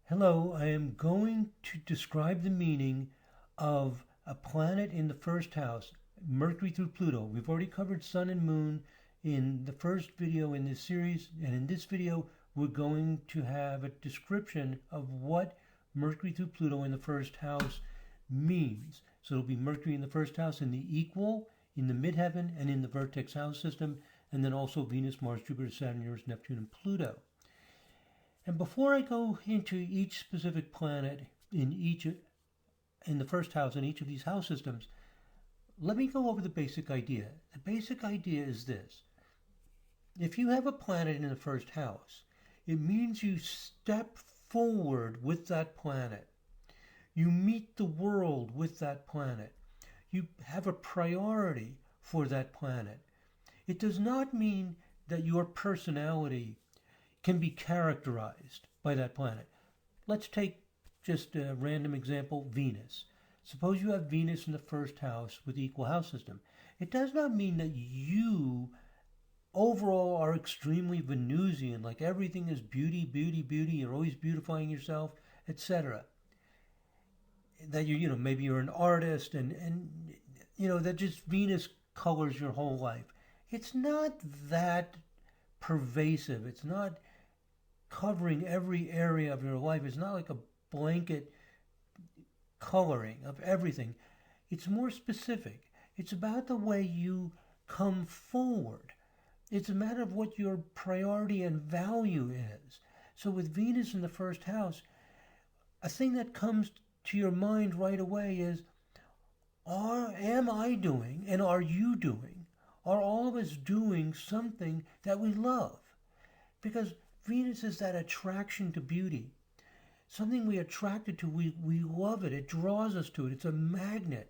Hello, I am going to describe the meaning of a planet in the first house, Mercury through Pluto. We've already covered Sun and Moon in the first video in this series, and in this video, we're going to have a description of what Mercury through Pluto in the first house means. So it'll be Mercury in the first house in the equal, in the midheaven, and in the Vertex House system, and then also Venus, Mars, Jupiter, Saturn, Uranus, Neptune, and Pluto. And before I go into each specific planet in the first house in each of these house systems, let me go over the basic idea. The basic idea is this. If you have a planet in the first house, it means you step forward with that planet. You meet the world with that planet. You have a priority for that planet. It does not mean that your personality can be characterized by that planet. Let's take just a random example, Venus. Suppose you have Venus in the first house with the equal house system. It does not mean that you overall are extremely Venusian, like everything is beauty, beauty, beauty, you're always beautifying yourself, etc. That maybe you're an artist and that just Venus colors your whole life. It's not that pervasive. It's not covering every area of your life. It's not like a blanket coloring of everything. It's more specific. It's about the way you come forward. It's a matter of what your priority and value is. So with Venus in the first house, a thing that comes to your mind right away is, am I doing and are you doing? Are all of us doing something that we love? Because Venus is that attraction to beauty. Something we are attracted to, we love it. It draws us to it. It's a magnet.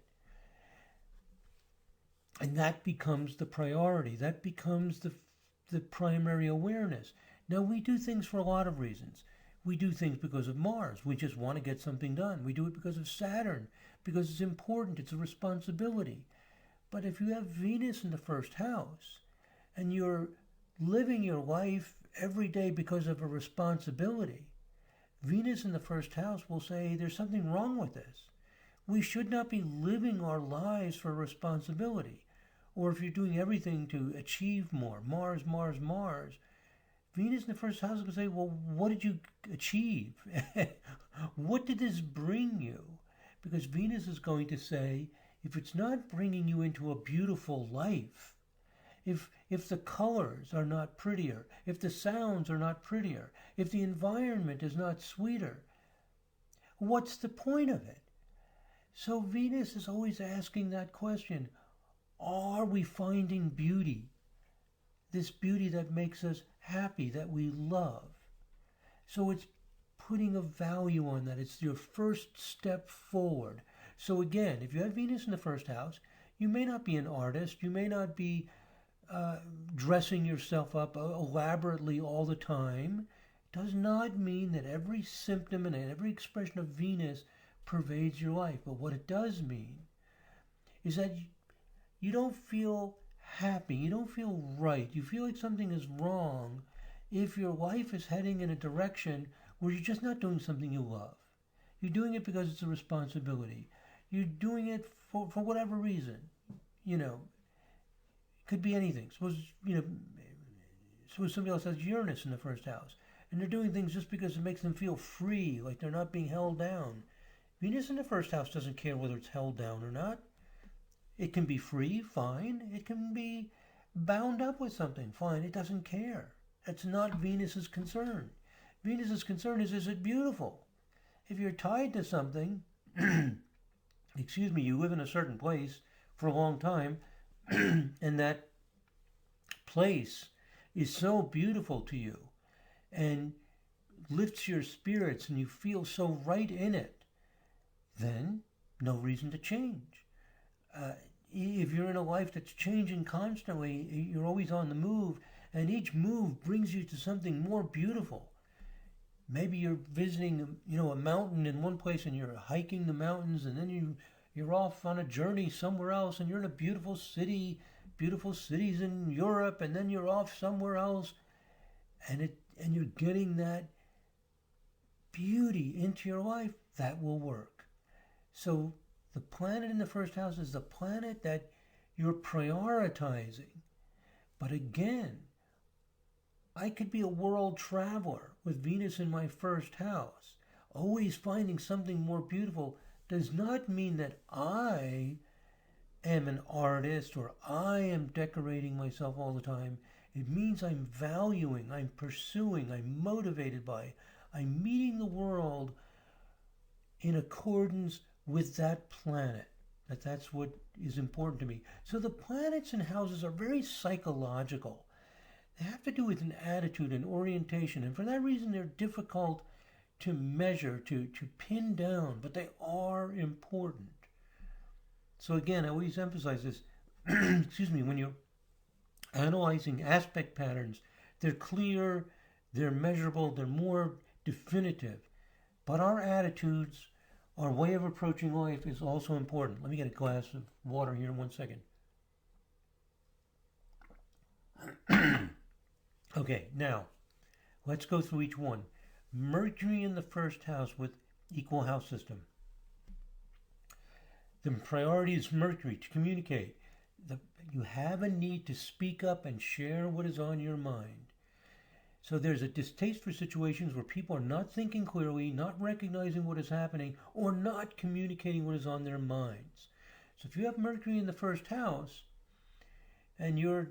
And that becomes the priority. That becomes the primary awareness. Now, we do things for a lot of reasons. We do things because of Mars. We just want to get something done. We do it because of Saturn, because it's important. It's a responsibility. But if you have Venus in the first house and you're living your life every day because of a responsibility, Venus in the first house will say there's something wrong with this. We should not be living our lives for responsibility. Or if you're doing everything to achieve more, Mars, Mars, Mars, Venus in the first house will say, well, what did you achieve? What did this bring you? Because Venus is going to say, if it's not bringing you into a beautiful life, if the colors are not prettier, if the sounds are not prettier, if the environment is not sweeter, what's the point of it? So Venus is always asking that question. Are we finding beauty? This beauty that makes us happy, that we love. So it's putting a value on that. It's your first step forward. So again, if you have Venus in the first house, you may not be an artist. You may not be dressing yourself up elaborately all the time. Does not mean that every symptom and every expression of Venus pervades your life. But what it does mean is that you don't feel happy. You don't feel right. You feel like something is wrong if your life is heading in a direction where you're just not doing something you love. You're doing it because it's a responsibility. You're doing it for whatever reason. It could be anything. Suppose somebody else has Uranus in the first house, and they're doing things just because it makes them feel free, like they're not being held down. Venus in the first house doesn't care whether it's held down or not. It can be free, fine. It can be bound up with something, fine. It doesn't care. That's not Venus's concern. Venus's concern is it beautiful? If you're tied to something, you live in a certain place for a long time, and that place is so beautiful to you and lifts your spirits and you feel so right in it, then no reason to change. If you're in a life that's changing constantly, you're always on the move, and each move brings you to something more beautiful. Maybe you're visiting, a mountain in one place, and you're hiking the mountains, and then you're off on a journey somewhere else, and you're in a beautiful city, beautiful cities in Europe, and then you're off somewhere else, and you're getting that beauty into your life, that will work. So the planet in the first house is the planet that you're prioritizing. But again, I could be a world traveler with Venus in my first house. Always finding something more beautiful does not mean that I am an artist or I am decorating myself all the time. It means I'm valuing, I'm pursuing, I'm motivated by, I'm meeting the world in accordance with that planet. That's what is important to me. So the planets and houses are very psychological. They have to do with an attitude and orientation, and for that reason they're difficult to measure, to pin down, but they are important. So again, I always emphasize this, excuse me, when you're analyzing aspect patterns, they're clear, they're measurable, they're more definitive. But our attitudes, our way of approaching life is also important. Let me get a glass of water here in 1 second. Okay, now, let's go through each one. Mercury in the first house with equal house system. The priority is Mercury to communicate. You have a need to speak up and share what is on your mind. So there's a distaste for situations where people are not thinking clearly, not recognizing what is happening, or not communicating what is on their minds. So if you have Mercury in the first house, and you're,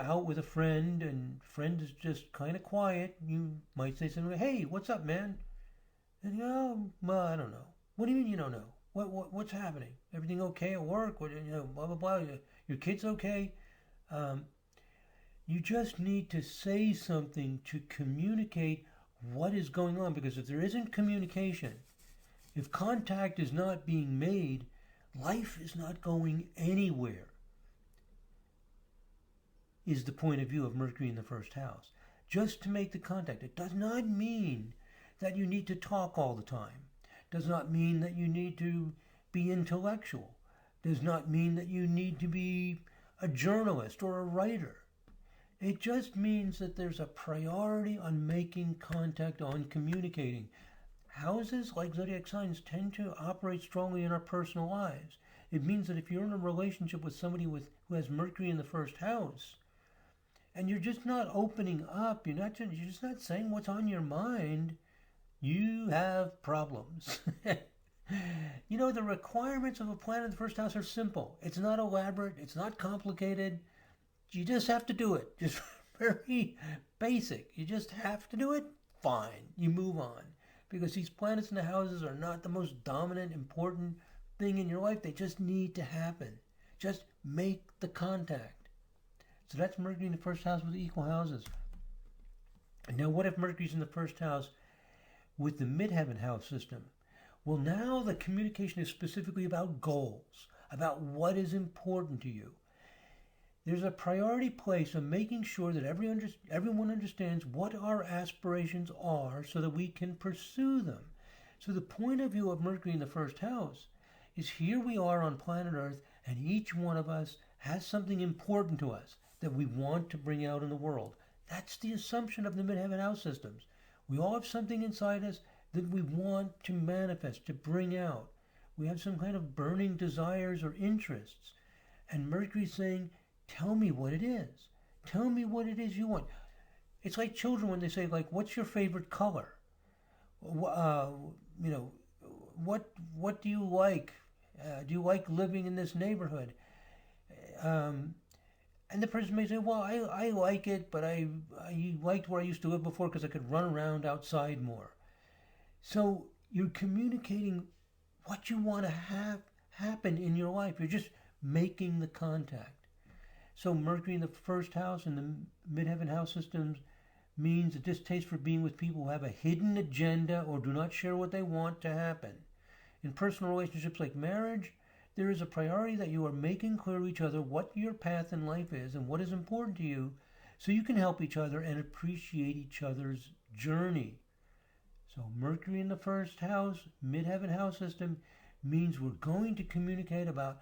out with a friend, and friend is just kind of quiet, you might say something like, "Hey, what's up, man?" And you go, "Oh, well, I don't know." "What do you mean you don't know? What's happening? Everything okay at work? What, blah blah blah. Your kids okay?" You just need to say something to communicate what is going on, because if there isn't communication, if contact is not being made, life is not going anywhere. Is the point of view of Mercury in the first house. Just to make the contact. It does not mean that you need to talk all the time. It does not mean that you need to be intellectual. It does not mean that you need to be a journalist or a writer. It just means that there's a priority on making contact, on communicating. Houses, like zodiac signs, tend to operate strongly in our personal lives. It means that if you're in a relationship with somebody who has Mercury in the first house, and you're just not opening up, you're just not saying what's on your mind, you have problems. The requirements of a planet in the first house are simple. It's not elaborate. It's not complicated. You just have to do it. Just very basic. You just have to do it. Fine. You move on. Because these planets in the houses are not the most dominant, important thing in your life. They just need to happen. Just make the contact. So that's Mercury in the first house with equal houses. Now, what if Mercury's in the first house with the midheaven house system? Well, now the communication is specifically about goals, about what is important to you. There's a priority place on making sure that everyone understands what our aspirations are so that we can pursue them. So the point of view of Mercury in the first house is here we are on planet Earth, and each one of us has something important to us that we want to bring out in the world. That's the assumption of the midheaven house systems. We all have something inside us that we want to manifest, to bring out. We have some kind of burning desires or interests. And Mercury's saying, tell me what it is. Tell me what it is you want. It's like children when they say, what's your favorite color? What do you like? Do you like living in this neighborhood? And the person may say, well, I like it, but I liked where I used to live before because I could run around outside more. So you're communicating what you want to have happen in your life. You're just making the contact. So Mercury in the first house and the midheaven house systems means a distaste for being with people who have a hidden agenda or do not share what they want to happen. In personal relationships like marriage, there is a priority that you are making clear to each other what your path in life is and what is important to you so you can help each other and appreciate each other's journey. So Mercury in the first house, midheaven house system, means we're going to communicate about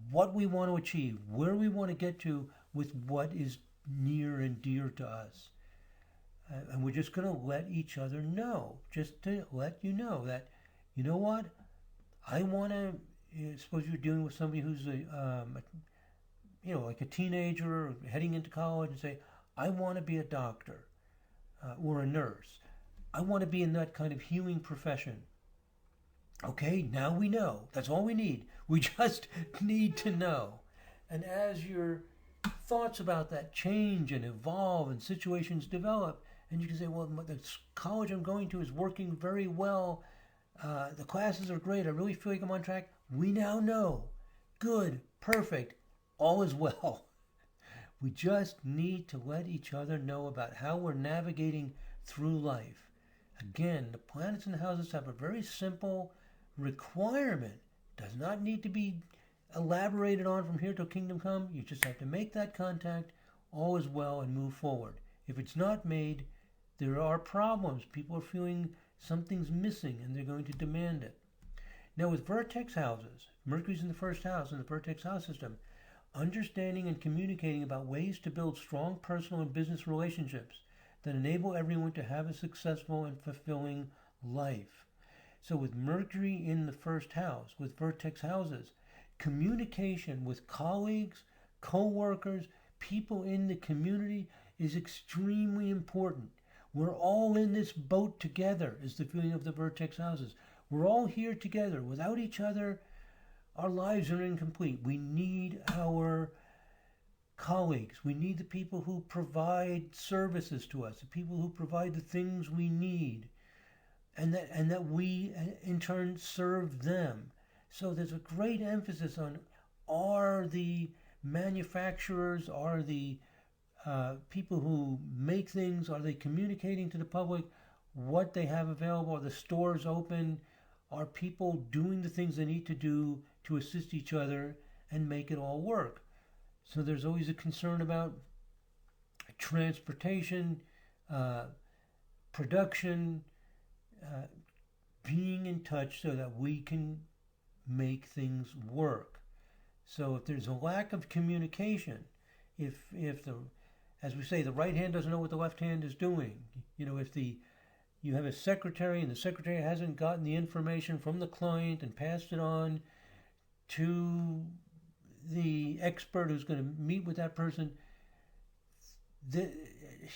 what we want to achieve, where we want to get to with what is near and dear to us. And we're just going to let each other know, just to let you know that, you know what, I want to, suppose you're dealing with somebody who's like a teenager heading into college and say, I want to be a doctor or a nurse. I want to be in that kind of healing profession. Okay, now we know. That's all we need. We just need to know. And as your thoughts about that change and evolve and situations develop, and you can say, well, the college I'm going to is working very well. The classes are great. I really feel like I'm on track. We now know. Good, perfect, all is well. We just need to let each other know about how we're navigating through life. Again, the planets and the houses have a very simple requirement. Does not need to be elaborated on from here till kingdom come. You just have to make that contact, all is well, and move forward. If it's not made, there are problems. People are feeling something's missing and they're going to demand it. Now with vertex houses, Mercury's in the first house in the vertex house system, understanding and communicating about ways to build strong personal and business relationships that enable everyone to have a successful and fulfilling life. So with Mercury in the first house, with vertex houses, communication with colleagues, co-workers, people in the community is extremely important. We're all in this boat together is the feeling of the vertex houses. We're all here together. Without each other, our lives are incomplete. We need our colleagues. We need the people who provide services to us, the people who provide the things we need, and that we in turn serve them. So there's a great emphasis on, are the manufacturers, are the people who make things, are they communicating to the public what they have available? Are the stores open? Are people doing the things they need to do to assist each other and make it all work? So there's always a concern about transportation, production, being in touch so that we can make things work. So if there's a lack of communication, if the, as we say, the right hand doesn't know what the left hand is doing, if you have a secretary and the secretary hasn't gotten the information from the client and passed it on to the expert who's going to meet with that person,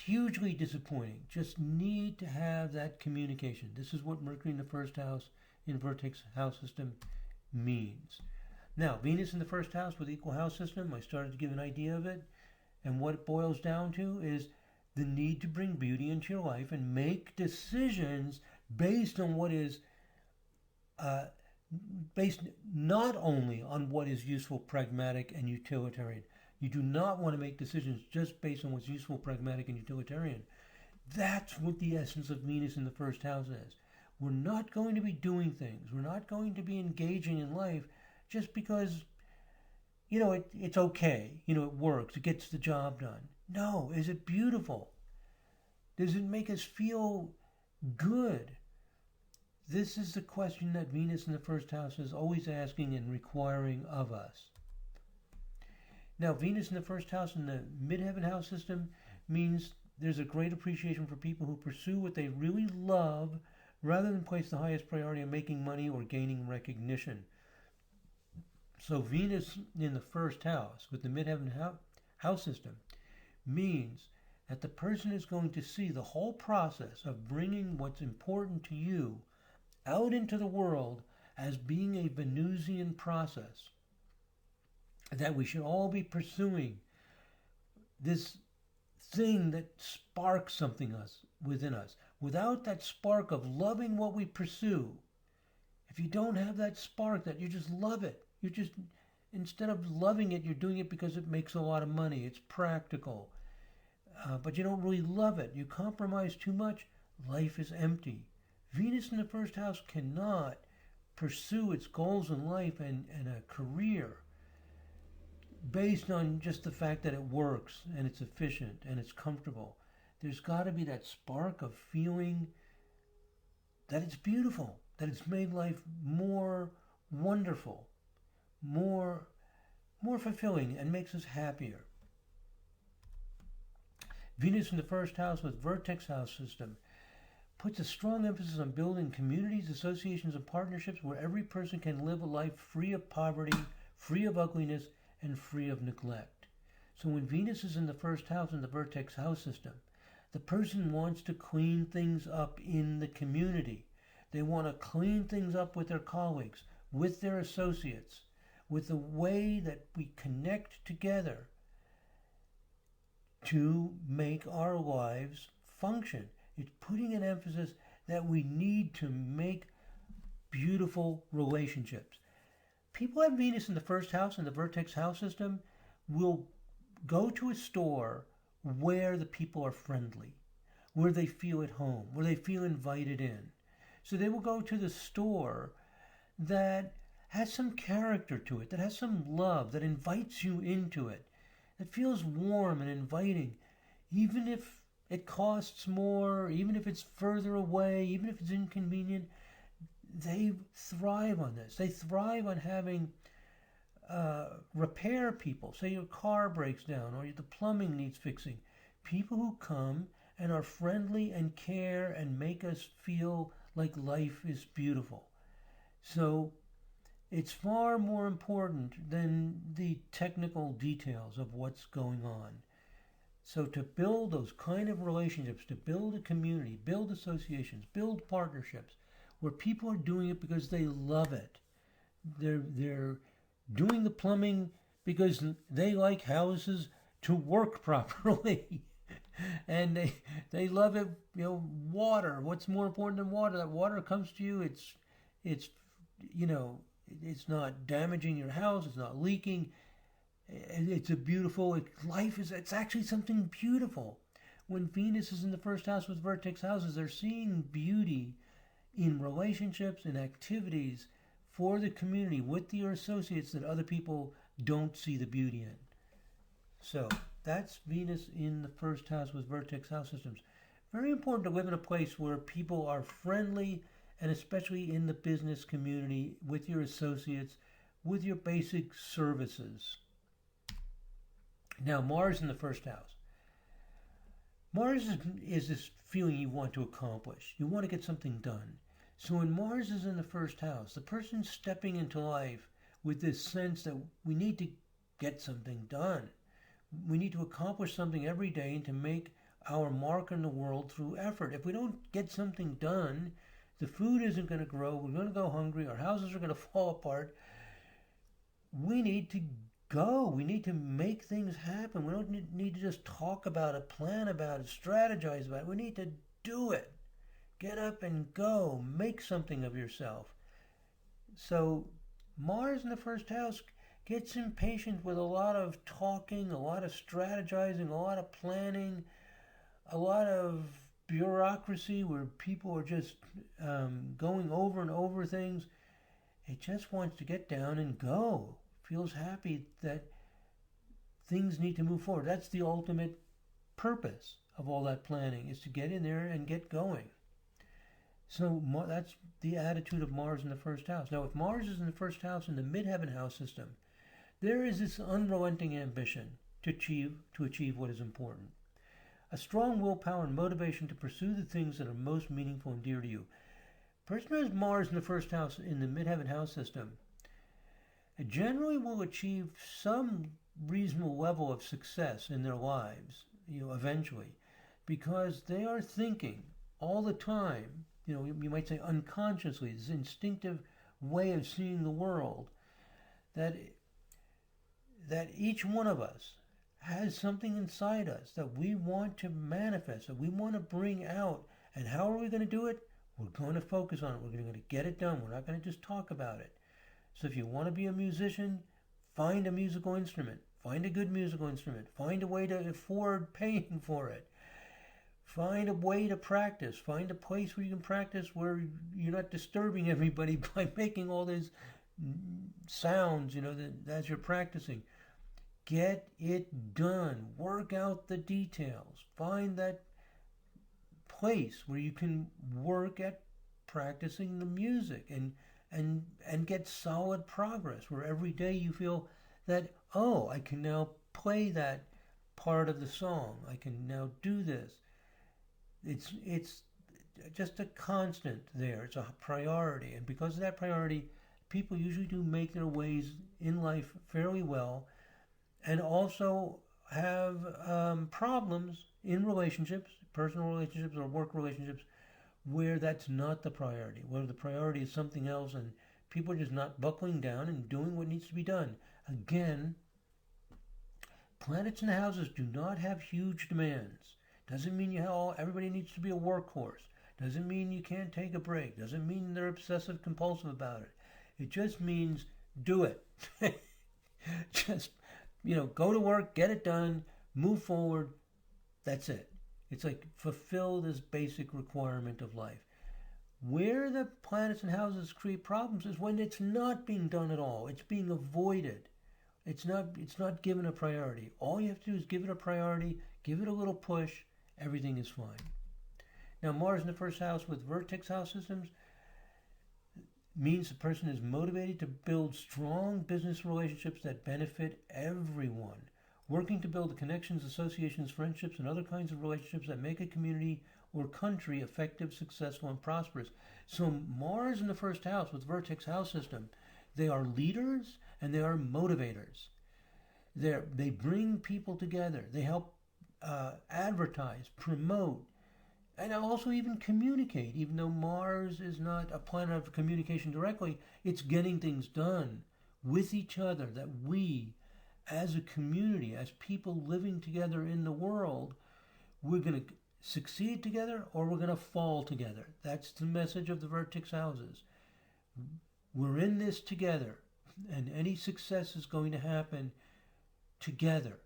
hugely disappointing. Just need to have that communication. This is what Mercury in the first house in Vertex House system means. Now, Venus in the first house with equal house system, I started to give an idea of it. And what it boils down to is the need to bring beauty into your life and make decisions based on what is based not only on what is useful, pragmatic, and utilitarian. You do not want to make decisions just based on what's useful, pragmatic, and utilitarian. That's what the essence of Venus in the first house is. We're not going to be doing things. We're not going to be engaging in life just because, it's okay. It works. It gets the job done. No, is it beautiful? Does it make us feel good? This is the question that Venus in the first house is always asking and requiring of us. Now, Venus in the first house in the midheaven house system means there's a great appreciation for people who pursue what they really love rather than place the highest priority on making money or gaining recognition. So Venus in the first house with the midheaven house system means that the person is going to see the whole process of bringing what's important to you out into the world as being a Venusian process. That we should all be pursuing this thing that sparks something within us. Without that spark of loving what we pursue, if you don't have that spark that you just love it, you just, instead of loving it, you're doing it because it makes a lot of money, it's practical, but you don't really love it. You compromise too much, life is empty. Venus in the first house cannot pursue its goals in life and a career based on just the fact that it works and it's efficient and it's comfortable. There's got to be that spark of feeling that it's beautiful, that it's made life more wonderful, more fulfilling, and makes us happier. Venus in the first house with Vertex House system puts a strong emphasis on building communities, associations, and partnerships where every person can live a life free of poverty, free of ugliness, and free of neglect. So when Venus is in the first house in the Vertex House system, the person wants to clean things up in the community. They want to clean things up with their colleagues, with their associates, with the way that we connect together to make our lives function. It's putting an emphasis that we need to make beautiful relationships. People have Venus in the first house in the Vertex House system will go to a store where the people are friendly, where they feel at home, where they feel invited in. So they will go to the store that has some character to it, that has some love, that invites you into it, that feels warm and inviting, even if it costs more, even if it's further away, even if it's inconvenient. They thrive on this. They thrive on having repair people. Say your car breaks down or the plumbing needs fixing. People who come and are friendly and care and make us feel like life is beautiful. So it's far more important than the technical details of what's going on. So to build those kind of relationships, to build a community, build associations, build partnerships, where people are doing it because they love it. They're doing the plumbing because they like houses to work properly. And they love it, water. What's more important than water? That water comes to you, it's it's not damaging your house, it's not leaking. It's a beautiful, it's actually something beautiful. When Venus is in the first house with Vertex houses, they're seeing beauty in relationships and activities for the community with your associates that other people don't see the beauty in. So that's Venus in the first house with Vertex house systems. Very important to live in a place where people are friendly, and especially in the business community, with your associates, with your basic services. Now, Mars in the first house. Mars is this feeling you want to accomplish. You want to get something done. So when Mars is in the first house, the person's stepping into life with this sense that we need to get something done. We need to accomplish something every day and to make our mark in the world through effort. If we don't get something done, the food isn't going to grow. We're going to go hungry. Our houses are going to fall apart. We need to go. We need to make things happen. We don't need to just talk about it, plan about it, strategize about it. We need to do it. Get up and go. Make something of yourself. So Mars in the first house gets impatient with a lot of talking, a lot of strategizing, a lot of planning, a lot of bureaucracy where people are just going over and over things. It just wants to get down and go. Feels happy that things need to move forward. That's the ultimate purpose of all that planning, is to get in there and get going. So that's the attitude of Mars in the first house. Now, if Mars is in the first house in the midheaven house system, there is this unrelenting ambition to achieve what is important. A strong willpower and motivation to pursue the things that are most meaningful and dear to you. Person who has Mars in the first house in the midheaven house system generally will achieve some reasonable level of success in their lives, eventually, because they are thinking all the time, you might say unconsciously, this instinctive way of seeing the world, that each one of us has something inside us that we want to manifest, that we want to bring out. And how are we going to do it? We're going to focus on it. We're going to get it done. We're not going to just talk about it. So if you want to be a musician, find a musical instrument. Find a good musical instrument. Find a way to afford paying for it. Find a way to practice. Find a place where you can practice where you're not disturbing everybody by making all these sounds, as you're practicing. Get it done. Work out the details. Find that place where you can work at practicing the music and get solid progress, where every day you feel that, I can now play that part of the song. I can now do this. It's just a constant there. It's a priority, and because of that priority, people usually do make their ways in life fairly well, and also have problems in relationships, personal relationships or work relationships, where that's not the priority, where the priority is something else, and people are just not buckling down and doing what needs to be done. Again, planets and houses do not have huge demands. Doesn't mean everybody needs to be a workhorse. Doesn't mean you can't take a break. Doesn't mean they're obsessive compulsive about it. It just means do it. Just, go to work, get it done, move forward. That's it. It's like fulfill this basic requirement of life. Where the planets and houses create problems is when it's not being done at all. It's being avoided. It's not given a priority. All you have to do is give it a priority, give it a little push, everything is fine. Now, Mars in the first house with Vertex House systems means the person is motivated to build strong business relationships that benefit everyone, working to build the connections, associations, friendships, and other kinds of relationships that make a community or country effective, successful, and prosperous. So Mars in the first house with Vertex House system, they are leaders and they are motivators. They bring people together. They help advertise, promote, and also even communicate. Even though Mars is not a planet of communication directly, it's getting things done with each other, that we, as a community, as people living together in the world, we're going to succeed together or we're going to fall together. That's the message of the Vertex houses. We're in this together, and any success is going to happen together.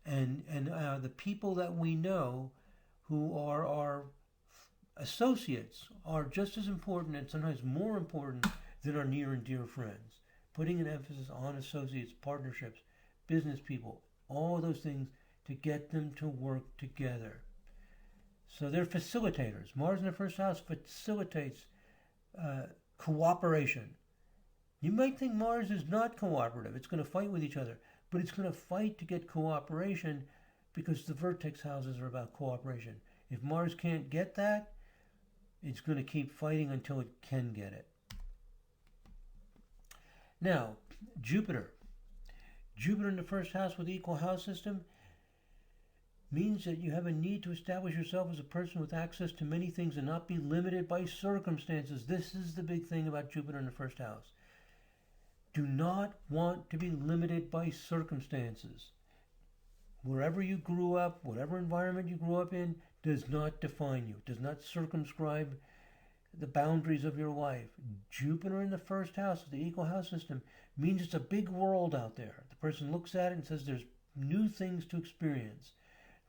And the people that we know who are our associates are just as important and sometimes more important than our near and dear friends. Putting an emphasis on associates, partnerships, business people, all of those things to get them to work together. So they're facilitators. Mars in the first house facilitates cooperation. You might think Mars is not cooperative. It's going to fight with each other. But it's going to fight to get cooperation because the Vertex houses are about cooperation. If Mars can't get that, it's going to keep fighting until it can get it. Now, Jupiter. Jupiter in the first house with the equal house system means that you have a need to establish yourself as a person with access to many things and not be limited by circumstances. This is the big thing about Jupiter in the first house. Do not want to be limited by circumstances. Wherever you grew up, whatever environment you grew up in, does not define you, does not circumscribe the boundaries of your life. Jupiter in the first house of the equal house system means it's a big world out there. The person looks at it and says there's new things to experience.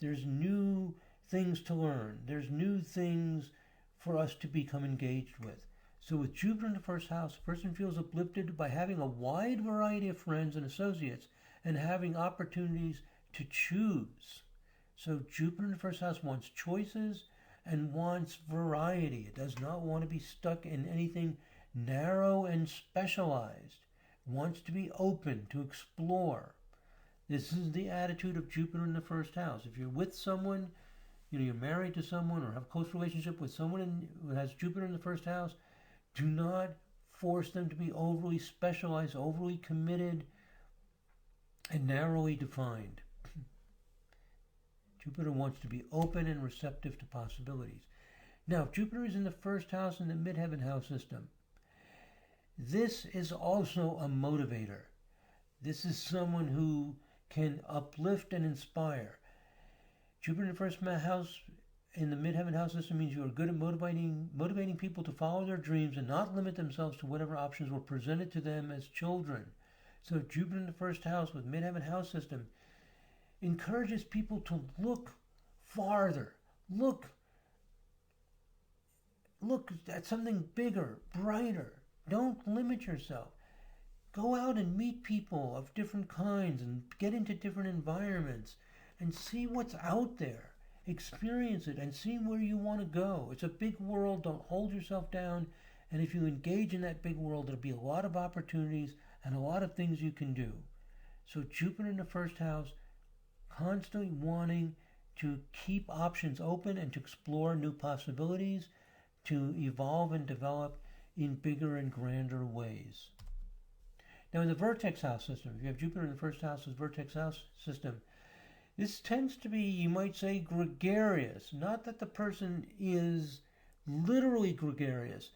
There's new things to learn. There's new things for us to become engaged with. So with Jupiter in the first house, the person feels uplifted by having a wide variety of friends and associates and having opportunities to choose. So Jupiter in the first house wants choices and wants variety. It does not want to be stuck in anything narrow and specialized. It wants to be open, to explore. This is the attitude of Jupiter in the first house. If you're with someone, you're married to someone or have a close relationship with someone who has Jupiter in the first house, do not force them to be overly specialized, overly committed, and narrowly defined. Jupiter wants to be open and receptive to possibilities. Now, Jupiter is in the first house in the midheaven house system. This is also a motivator. This is someone who can uplift and inspire. Jupiter in the first house in the midheaven house system means you are good at motivating people to follow their dreams and not limit themselves to whatever options were presented to them as children. So Jupiter in the first house with midheaven house system encourages people to look farther, look at something bigger, brighter. Don't limit yourself. Go out and meet people of different kinds and get into different environments and see what's out there. Experience it and see where you want to go. It's a big world. Don't hold yourself down. And if you engage in that big world, there'll be a lot of opportunities and a lot of things you can do. So Jupiter in the first house constantly wanting to keep options open and to explore new possibilities, to evolve and develop in bigger and grander ways. Now, in the Vertex House system, if you have Jupiter in the first house as Vertex House system, this tends to be, you might say, gregarious. Not that the person is literally gregarious,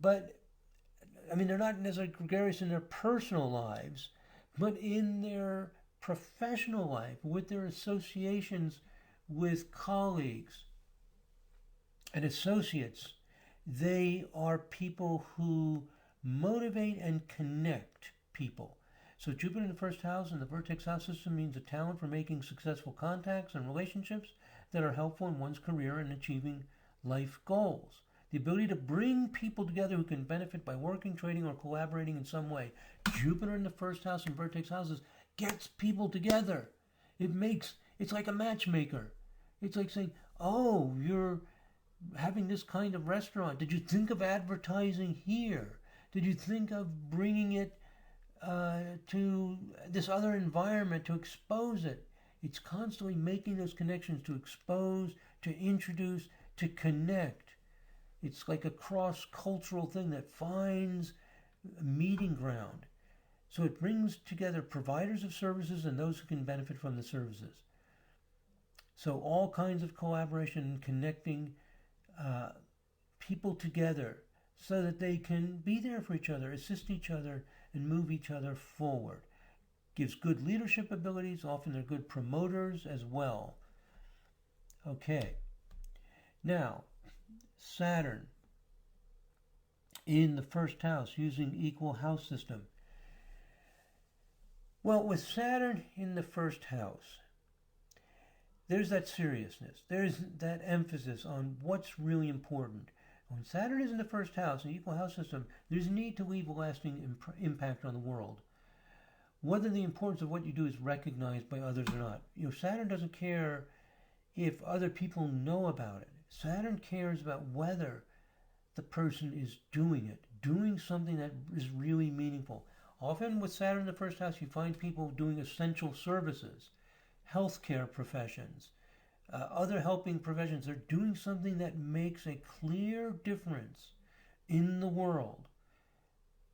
but I mean, they're not necessarily gregarious in their personal lives, but in their professional life, with their associations with colleagues and associates. They are people who motivate and connect people. So Jupiter in the first house and the Vertex House system means a talent for making successful contacts and relationships that are helpful in one's career and achieving life goals. The ability to bring people together who can benefit by working, trading, or collaborating in some way. Jupiter in the first house and Vertex houses gets people together. It's like a matchmaker. It's like saying, oh, you're having this kind of restaurant. Did you think of advertising here? Did you think of bringing it to this other environment to expose it? It's constantly making those connections to expose, to introduce, to connect. It's like a cross-cultural thing that finds a meeting ground. So it brings together providers of services and those who can benefit from the services. So all kinds of collaboration and connecting people together so that they can be there for each other, assist each other, and move each other forward. Gives good leadership abilities. Often they're good promoters as well. Okay. Now, Saturn in the first house using equal house system. Well, with Saturn in the first house, there's that seriousness. There's that emphasis on what's really important. When Saturn is in the first house, an equal house system, there's a need to leave a lasting impact on the world. Whether the importance of what you do is recognized by others or not. Saturn doesn't care if other people know about it. Saturn cares about whether the person is doing something that is really meaningful. Often with Saturn in the first house, you find people doing essential services, healthcare professions, other helping professions. They're doing something that makes a clear difference in the world.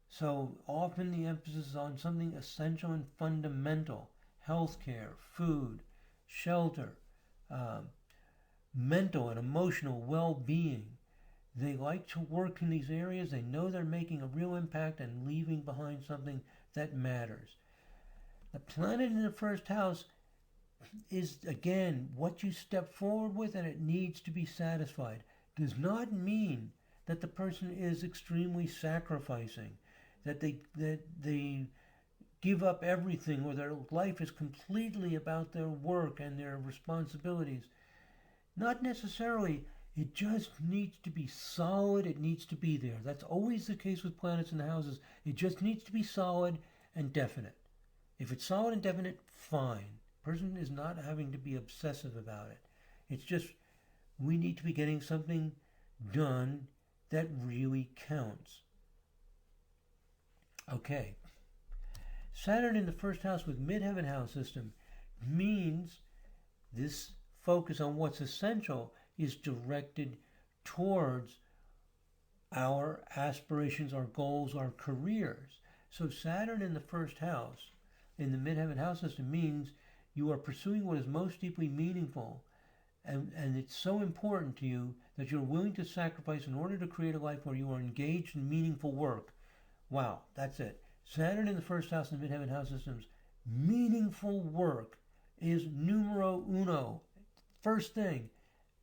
So often the emphasis is on something essential and fundamental: healthcare, food, shelter, mental and emotional well-being. They like to work in these areas. They know they're making a real impact and leaving behind something that matters. The planet in the first house is, again, what you step forward with, and it needs to be satisfied. Does not mean that the person is extremely sacrificing, that they give up everything, or their life is completely about their work and their responsibilities. Not necessarily. It just needs to be solid. It needs to be there. That's always the case with planets in the houses. It just needs to be solid and definite. If it's solid and definite, fine. Person is not having to be obsessive about it. It's just we need to be getting something done that really counts. Okay. Saturn in the first house with midheaven house system means this focus on what's essential is directed towards our aspirations, our goals, our careers. So Saturn in the first house, in the midheaven house system, means you are pursuing what is most deeply meaningful, and it's so important to you that you're willing to sacrifice in order to create a life where you are engaged in meaningful work. Wow, that's it. Saturn in the first house in the midheaven house systems, meaningful work is numero uno. First thing,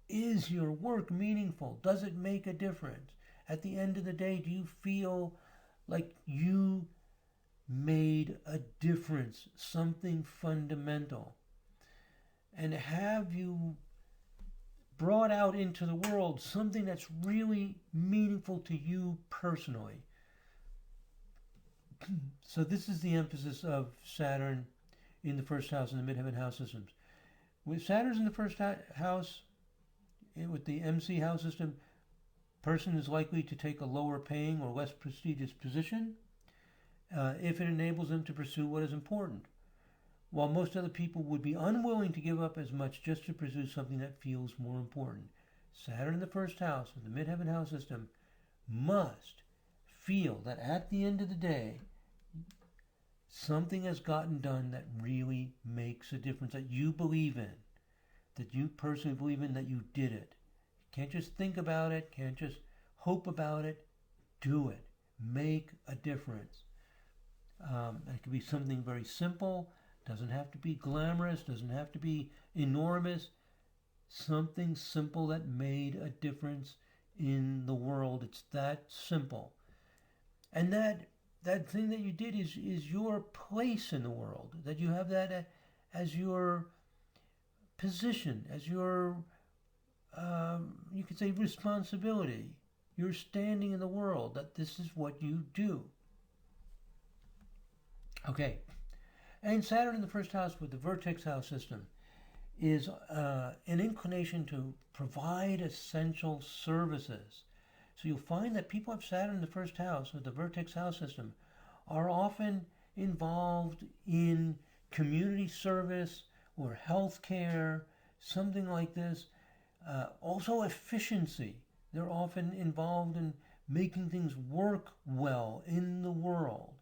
is your work meaningful? Does it make a difference? At the end of the day, do you feel like you made a difference, something fundamental? And have you brought out into the world something that's really meaningful to you personally? So this is the emphasis of Saturn in the first house in the midheaven house systems. With Saturn's in the first house, with the MC house system, person is likely to take a lower paying or less prestigious position if it enables them to pursue what is important. while most other people would be unwilling to give up as much just to pursue something that feels more important. Saturn in the first house of the midheaven house system must feel that at the end of the day, something has gotten done that really makes a difference, that you believe in, that you personally believe in, that you did it. You can't just think about it, can't just hope about it, do it. Make a difference. It could be something very simple, doesn't have to be glamorous, doesn't have to be enormous. Something simple that made a difference in the world. It's that simple. And that thing that you did is your place in the world. That you have that as your position, as your, you could say, responsibility. You're standing in the world, that this is what you do. Okay. And Saturn in the first house with the Vertex House system is an inclination to provide essential services. So you'll find that people have Saturn in the first house with the Vertex House system are often involved in community service or health care, something like this. Also efficiency. They're often involved in making things work well in the world.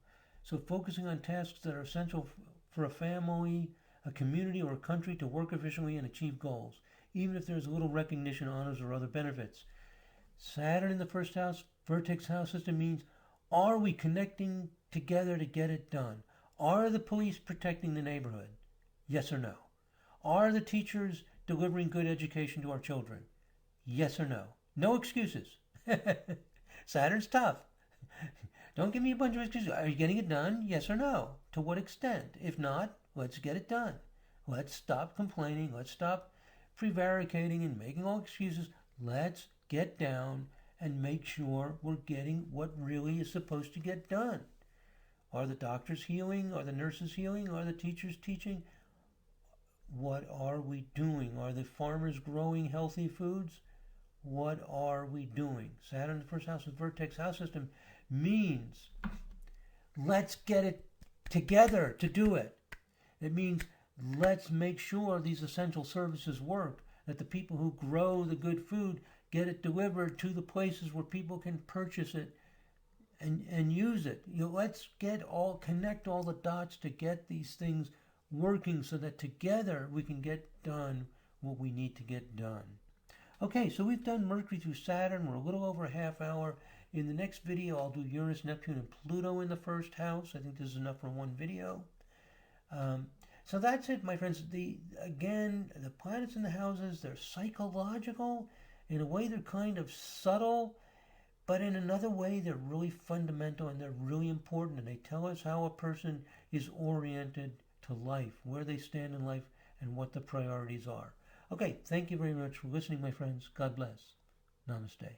So focusing on tasks that are essential for a family, a community, or a country to work efficiently and achieve goals, even if there's little recognition, honors, or other benefits. Saturn in the first house, Vertex House system means, are we connecting together to get it done? Are the police protecting the neighborhood? Yes or no? Are the teachers delivering good education to our children? Yes or no? No excuses. Saturn's tough. Don't give me a bunch of excuses. Are you getting it done? Yes or no? To what extent? If not, let's get it done. Let's stop complaining. Let's stop prevaricating and making all excuses. Let's get down and make sure we're getting what really is supposed to get done. Are the doctors healing? Are the nurses healing? Are the teachers teaching? What are we doing? Are the farmers growing healthy foods? What are we doing? Saturn, the first house of the Vertex House system, means let's get it together to do it. It means let's make sure these essential services work, that the people who grow the good food get it delivered to the places where people can purchase it and use it. Let's connect all the dots to get these things working so that together we can get done what we need to get done. Okay, so we've done Mercury through Saturn. We're a little over a half hour. In the next video, I'll do Uranus, Neptune, and Pluto in the first house. I think this is enough for one video. So that's it, my friends. Again, the planets in the houses, they're psychological. In a way, they're kind of subtle. But in another way, they're really fundamental and they're really important. And they tell us how a person is oriented to life, where they stand in life, and what the priorities are. Okay, thank you very much for listening, my friends. God bless. Namaste.